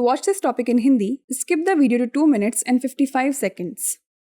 watch this topic in Hindi, skip the video to 2 minutes and 55 seconds.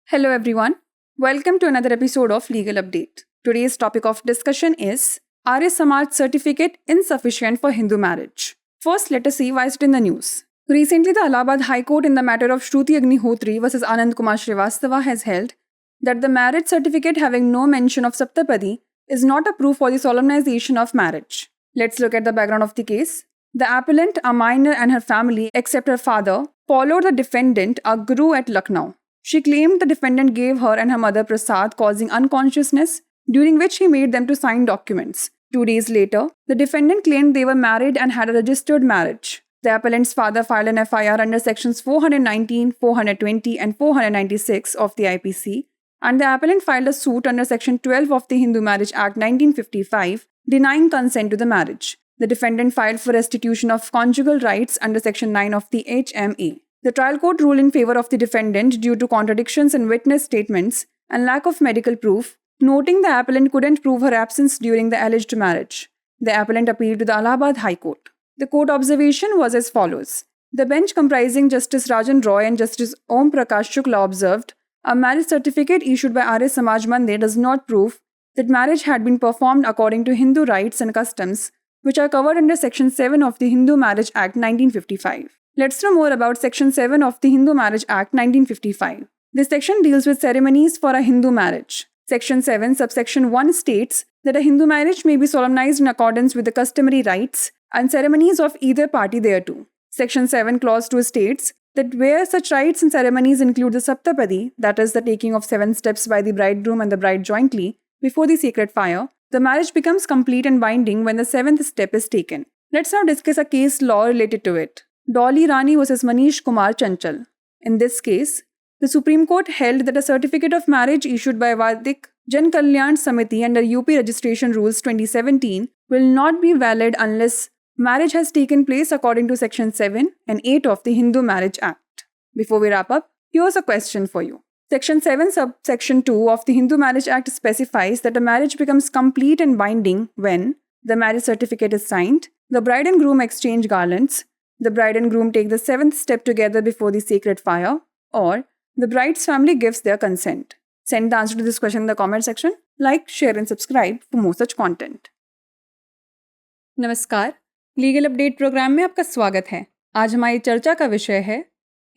Hello everyone, welcome to another episode of Legal Update. Today's topic of discussion is Arya Samaj certificate insufficient for Hindu marriage. First, let us see why is it in the news. Recently, the Allahabad High Court in the matter of Shruti Agnihotri vs. Anand Kumar Srivastava has held that the marriage certificate having no mention of Saptapadi is not a proof for the solemnization of marriage. Let's look at the background of the case. The appellant, a minor, and her family, except her father, followed the defendant, a guru at Lucknow. She claimed the defendant gave her and her mother prasad, causing unconsciousness, during which he made them to sign documents. 2 days later, the defendant claimed they were married and had a registered marriage. The appellant's father filed an FIR under sections 419, 420, and 496 of the IPC, and the appellant filed a suit under section 12 of the Hindu Marriage Act 1955, denying consent to the marriage. The defendant filed for restitution of conjugal rights under section 9 of the HMA. The trial court ruled in favor of the defendant due to contradictions in witness statements and lack of medical proof, noting the appellant couldn't prove her absence during the alleged marriage. The appellant appealed to the Allahabad High Court. The court observation was as follows. The bench comprising Justice Rajan Roy and Justice Om Prakash Shukla observed, a marriage certificate issued by Arya Samaj Mandir does not prove that marriage had been performed according to Hindu rites and customs, which are covered under Section 7 of the Hindu Marriage Act 1955. Let's know more about Section 7 of the Hindu Marriage Act 1955. This section deals with ceremonies for a Hindu marriage. Section 7, subsection 1 states that a Hindu marriage may be solemnized in accordance with the customary rites and ceremonies of either party thereto. Section 7, clause 2 states that where such rites and ceremonies include the Saptapadi, that is the taking of 7 steps by the bridegroom and the bride jointly before the sacred fire, the marriage becomes complete and binding when the 7th step is taken. Let's now discuss a case law related to it. Dolly Rani vs. Manish Kumar Chanchal. In this case, the Supreme Court held that a certificate of marriage issued by Vadik Jan Kalyan Samiti under UP Registration Rules 2017 will not be valid unless marriage has taken place according to Section 7 and 8 of the Hindu Marriage Act. Before we wrap up, here's a question for you. Section 7 subsection 2 of the Hindu Marriage Act specifies that a marriage becomes complete and binding when the marriage certificate is signed, the bride and groom exchange garlands, the bride and groom take the 7th step together before the sacred fire, or the bride's family gives their consent. Send the answer to this question in the comment section. Like, share and subscribe for more such content. नमस्कार, legal update programme में आपका स्वागत है। आज हमारी चर्चा का विषय है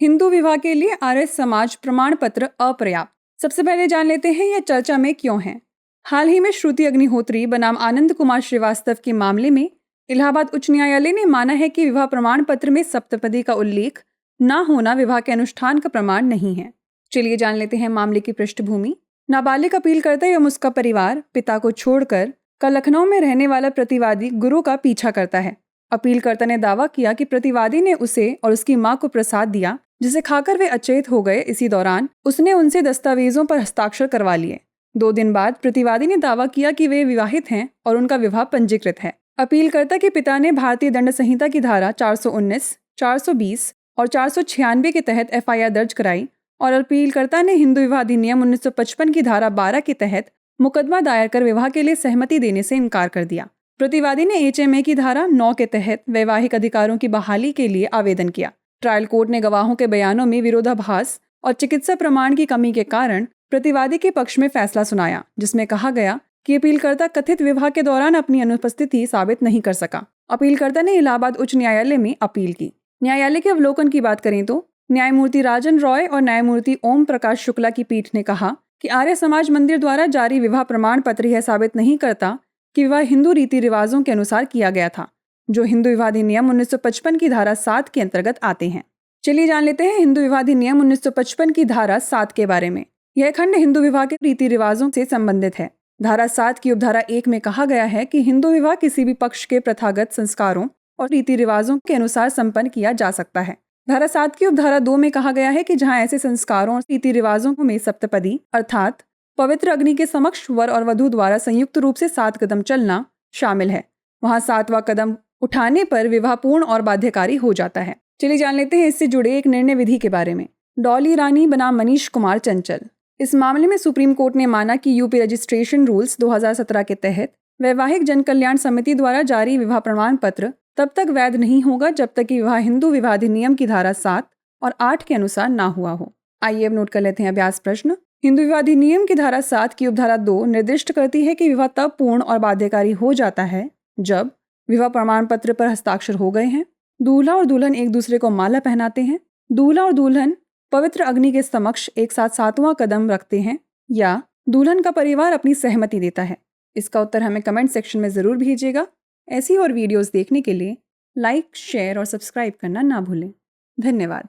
हिंदू विवाह के लिए आर्य समाज प्रमाण पत्र अपर्याप्त। सबसे पहले जान लेते हैं यह चर्चा में क्यों है। हाल ही में श्रुति अग्निहोत्री बनाम आनंद कुमार श्रीवास्तव के मामले में इलाहाबाद उच्च न्यायालय ने माना है कि विवाह प्रमाण पत्र में सप्तपदी का उल्लेख न होना विवाह के अनुष्ठान का प्रमाण नहीं है। चलिए जान लेते हैं मामले की पृष्ठभूमि। नाबालिग अपीलकर्ता एवं उसका परिवार पिता को छोड़कर लखनऊ में रहने वाला प्रतिवादी गुरु का पीछा करता है। अपीलकर्ता ने दावा किया कि प्रतिवादी ने उसे और उसकी मां को प्रसाद दिया, जिसे खाकर वे अचेत हो गए। इसी दौरान उसने उनसे दस्तावेजों पर हस्ताक्षर करवा लिए। 2 दिन बाद प्रतिवादी ने दावा किया कि वे विवाहित हैं और उनका विवाह पंजीकृत है। अपीलकर्ता के पिता ने भारतीय दंड संहिता की धारा 419, 420 और 496 के तहत FIR दर्ज कराई और अपीलकर्ता ने हिंदू विवाह अधिनियम 1955 की धारा 12 के तहत मुकदमा दायर कर विवाह के लिए सहमति देने से इनकार कर दिया। प्रतिवादी ने HMA की धारा 9 के तहत वैवाहिक अधिकारों की बहाली के लिए आवेदन किया। ट्रायल कोर्ट ने गवाहों के बयानों में विरोधाभास और चिकित्सा प्रमाण की कमी के कारण प्रतिवादी के पक्ष में फैसला सुनाया, जिसमें कहा गया कि अपीलकर्ता कथित विवाह के दौरान अपनी अनुपस्थिति साबित नहीं कर सका। अपीलकर्ता ने इलाहाबाद उच्च न्यायालय में अपील की। न्यायालय के अवलोकन की बात करें तो न्यायमूर्ति राजन रॉय और न्यायमूर्ति ओम प्रकाश शुक्ला की पीठ ने कहा कि आर्य समाज मंदिर द्वारा जारी विवाह प्रमाण पत्र यह साबित नहीं करता कि विवाह हिंदू रीति रिवाजों के अनुसार किया गया था, जो हिंदू विवाह अधिनियम 1955 की धारा 7 के अंतर्गत आते हैं। चलिए जान लेते हैं हिंदू विवाह अधिनियम 1955 की धारा 7 के बारे में। यह खंड हिंदू विवाह के रीति रिवाजों से संबंधित है। धारा 7 की उपधारा 1 में कहा गया है कि हिंदू विवाह किसी भी पक्ष के प्रथागत संस्कारों और रीति रिवाजों के अनुसार संपन्न किया जा सकता है। धारा 7 की उपधारा 2 में कहा गया है कि जहां ऐसे संस्कारों और रीति रिवाजों में सप्तपदी अर्थात पवित्र अग्नि के समक्ष वर और वधू द्वारा संयुक्त रूप से 7 कदम चलना शामिल है, वहां 7वां कदम उठाने पर विवाह पूर्ण और बाध्यकारी हो जाता है। चलिए जान लेते हैं इससे जुड़े एक निर्णय विधि के बारे में। डॉली रानी बनाम मनीष कुमार चंचल। इस मामले में सुप्रीम कोर्ट ने माना कि UP रजिस्ट्रेशन रूल्स 2017 के तहत वैवाहिक जन कल्याण समिति द्वारा जारी विवाह प्रमाण पत्र तब तक वैध नहीं होगा जब तक कि विवाह हिंदू विवाह अधिनियम की धारा 7 और 8 के अनुसार ना हुआ हो। आइए अब नोट कर लेते हैं अभ्यास प्रश्न। हिंदू विवाह अधिनियम की धारा 7 की उपधारा 2 निर्दिष्ट करती है कि विवाह तब पूर्ण और बाध्यकारी हो जाता है जब विवाह प्रमाण पत्र पर हस्ताक्षर हो गए हैं, दूल्हा और दुल्हन एक दूसरे को माला पहनाते हैं, दूल्हा और दुल्हन पवित्र अग्नि के समक्ष एक साथ 7वां कदम रखते हैं, या दुल्हन का परिवार अपनी सहमति देता है। इसका उत्तर हमें कमेंट सेक्शन में ज़रूर भेजिएगा। ऐसी और वीडियोस देखने के लिए लाइक, शेयर और सब्सक्राइब करना ना भूलें। धन्यवाद।